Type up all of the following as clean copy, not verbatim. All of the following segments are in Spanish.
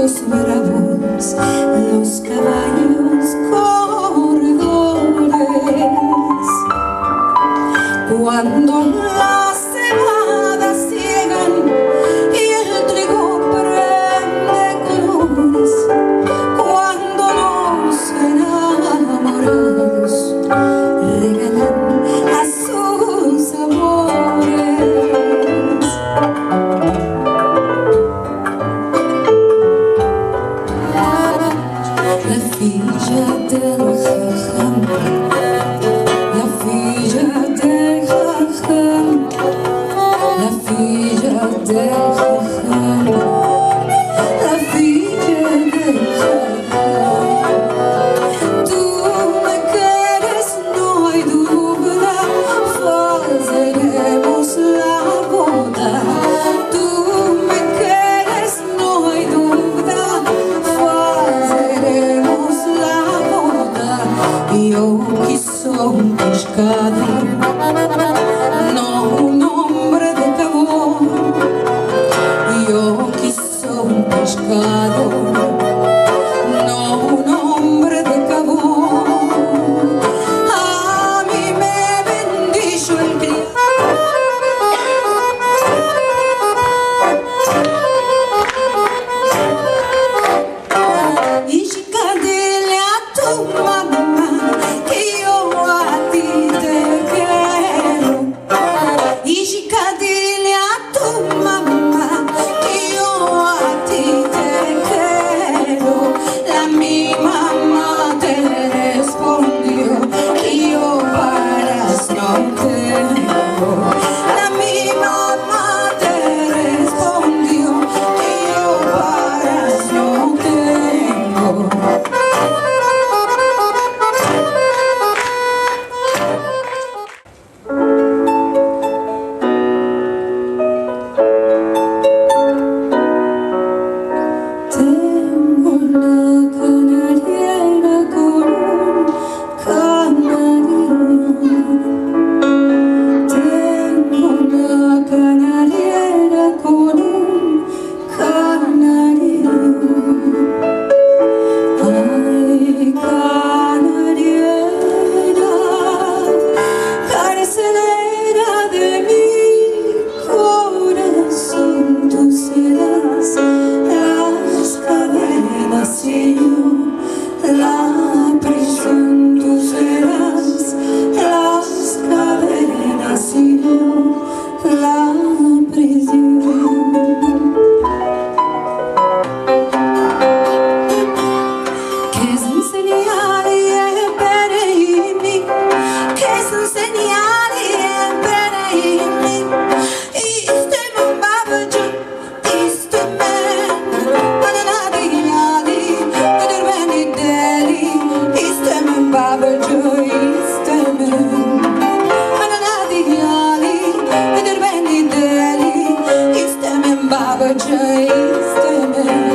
los bravos, los caballos corredores. Cuando las cebadas ciegan y el trigo prende colores, cuando los enamorados regalan a sus amores. La filla del jajam, la filla del jajam, la filla del jajam, la filla del jajam. Tú me quieres, no hay duda, faremos la boda. Tú me quieres, no hay duda, faremos la boda. Yo quiso un pescador, no un hombre de cabo. Yo quiso un pescador, no un hombre de cabo. A mí me bendijo el criado. Y chica, dile a tu mamá que yo a ti te quiero. Y chica, dile a tu mamá que yo a ti te quiero. La mi mamá te respondió que yo varas no tengo. La mi mamá te respondió que yo varas no tengo. Tengo una canariera con un canario. Tengo una canariera con un canario. Ay, canariera, carcelera de mi corazón, tú serás las cadenas y yo la prisión. Tú serás las cadenas y yo la prisión. Que es un señal y espere en mí, que es un señal y espere en mí. İstemem babacığım, istemem. Bana hadi hadi, öldür beni deli. İstemem babacığım, istemem. Bana hadi hadi, öldür beni deli. İstemem babacığım, istemem.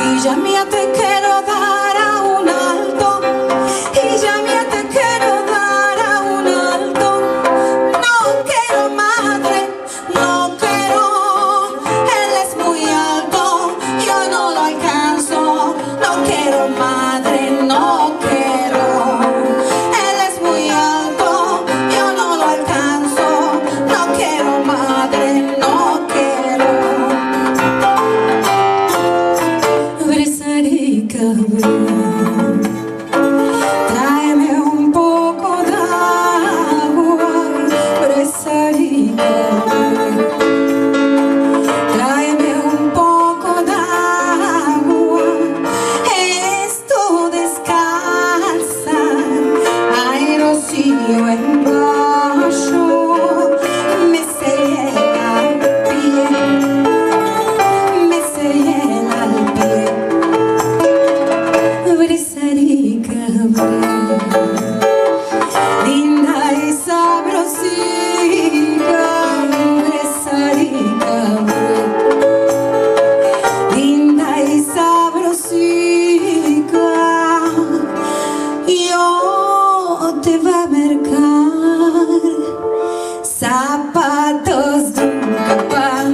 Y ya mía te quiero dar a un alto, y ya mía te quiero dar a un alto. No quiero madre, no quiero, él es muy alto, yo no lo alcanzo. No quiero madre, no quiero, él es muy alto, yo no lo alcanzo. No quiero madre, no quiero. Brisarica, tráeme un poco de agua. Brisarica, tráeme un poco de agua. Esto descansa, hay rocío en vaso, me seca el pie, me seca el pie. Brisarica, linda y sabrosita. Brisarica, linda y sabrosita. Yo te va a mercar zapatos de un capán.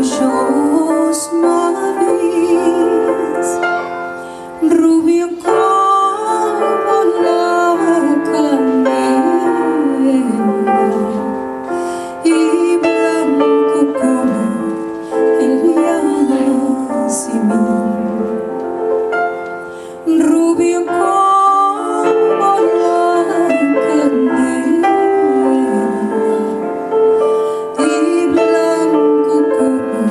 ojos marrones, rubio como la canela y blanco como el yacimín, rubio como la canela y blanco como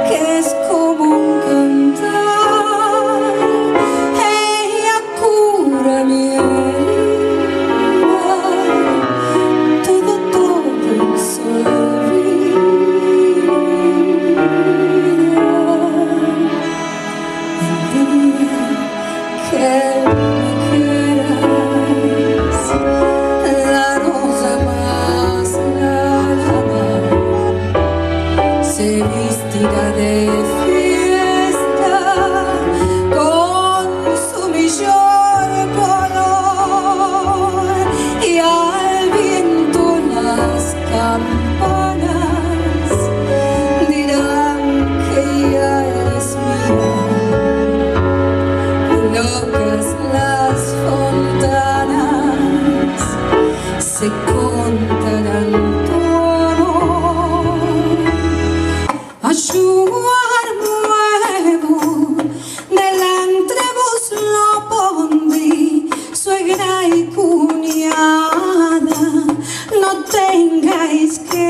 que es como un cantar. Ella cura mi herida, todo se olvida. El día que me quieras, la rosa más larga se vestirá de fiesta con su millón color, y al viento las campanas dirán que ya eres mía. Locas las fontanas se contarán todo. Ayudar nuevo delante vos lo pondrí, suegra y cuñada, no tengáis que